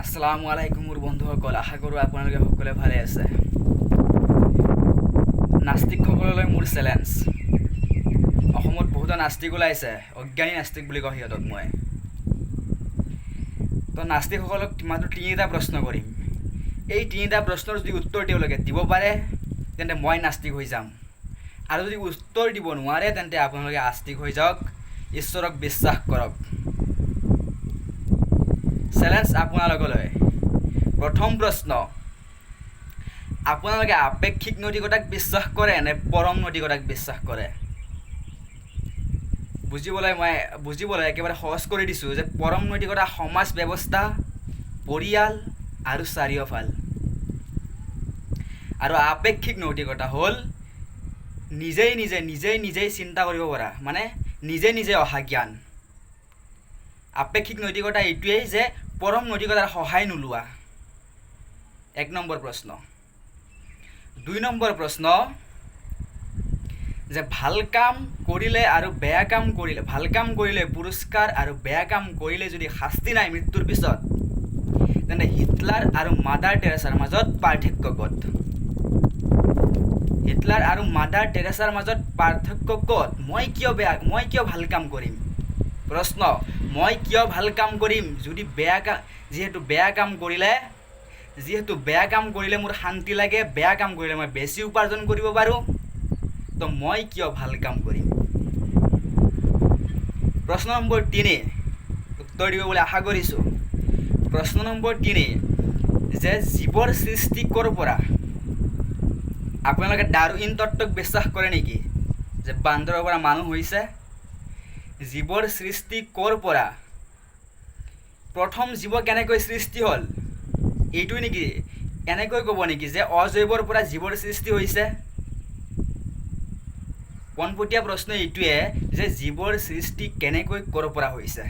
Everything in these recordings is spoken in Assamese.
আসসালামু আলাইকুম মোৰ বন্ধুসকল, আশা কৰোঁ আপোনালোকে সকলোৱে ভালে আছে। নাস্তিকসকললৈ মোৰ চেলেঞ্জ। অসমত বহুতো নাস্তিক ওলাইছে, অজ্ঞানী নাস্তিক বুলি কওঁ সিহঁতক মই। তো নাস্তিকসকলক মাত্ৰ তিনিটা প্ৰশ্ন কৰিম। এই তিনিটা প্ৰশ্নৰ যদি উত্তৰ তেওঁলোকে দিব পাৰে তেন্তে মই নাস্তিক হৈ যাম, আৰু যদি উত্তৰ দিব নোৱাৰে তেন্তে আপোনালোকে আস্তিক হৈ যাওক, ঈশ্বৰক বিশ্বাস কৰক। চেলেঞ্জ আপোনালোকলৈ। প্ৰথম প্ৰশ্ন, আপোনালোকে আপেক্ষিক নৈতিকতাক বিশ্বাস কৰে নে পৰম নৈতিকতাক বিশ্বাস কৰে? বুজিবলৈ একেবাৰে সহজ কৰি দিছোঁ যে পৰম নৈতিকতা সমাজ ব্যৱস্থা, পৰিয়াল আৰু চাৰিওফাল, আৰু আপেক্ষিক নৈতিকতা হ'ল নিজেই চিন্তা কৰিব পৰা, মানে নিজে অহা জ্ঞান। আপেক্ষিক নৈতিকতা এইটোৱেই যে পৰম নৈতিকতাৰ সহায় নোলোৱা। 1 নম্বৰ প্ৰশ্ন। 2 নম্বৰ প্ৰশ্ন, যে ভাল কাম কৰিলে পুৰস্কাৰ আৰু বেয়া কাম কৰিলে যদি শাস্তি নাই মৃত্যুৰ পিছত, তেন্তে হিটলাৰ আৰু মাদাৰ টেৰেছাৰ মাজত পাৰ্থক্য ক'ত? হিটলাৰ আৰু মাদাৰ টেৰেছাৰ মাজত পাৰ্থক্য ক'ত? মই কিয় ভাল কাম কৰিম? প্ৰশ্ন, মই কিয় ভাল কাম কৰিম যিহেতু বেয়া কাম কৰিলে মোৰ শান্তি লাগে, বেয়া কাম কৰিলে মই বেছি উপাৰ্জন কৰিব পাৰোঁ, তো মই কিয় ভাল কাম কৰিম? প্ৰশ্ন নম্বৰ 3, উত্তৰ দিব বুলি আশা কৰিছোঁ। প্ৰশ্ন নম্বৰ 3, যে জীৱৰ সৃষ্টি ক'ৰ পৰা? আপোনালোকে ডাৰউইন তত্ত্বক বিশ্বাস কৰে নেকি, যে বান্দৰৰ পৰা মানুহ হৈছে? জীৱৰ সৃষ্টি ক'ৰ পৰা? প্ৰথম জীৱ কেনেকৈ সৃষ্টি হ'ল এইটোৱে নেকি? এনেকৈ ক'ব নেকি যে অজৈৱৰ পৰা জীৱৰ সৃষ্টি হৈছে? পোনপটীয়া প্ৰশ্ন এইটোৱে যে জীৱৰ সৃষ্টি কেনেকৈ ক'ৰ পৰা হৈছে।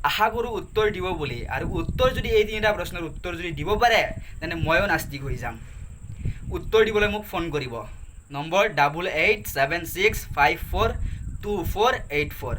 আশা কৰোঁ উত্তৰ দিব বুলি, আৰু উত্তৰ যদি এই তিনিটা প্ৰশ্নৰ উত্তৰ যদি দিব পাৰে তেন্তে ময়ো নাস্তিক হৈ যাম। উত্তৰ দিবলৈ মোক ফোন কৰিব, নম্বৰ 8876542484।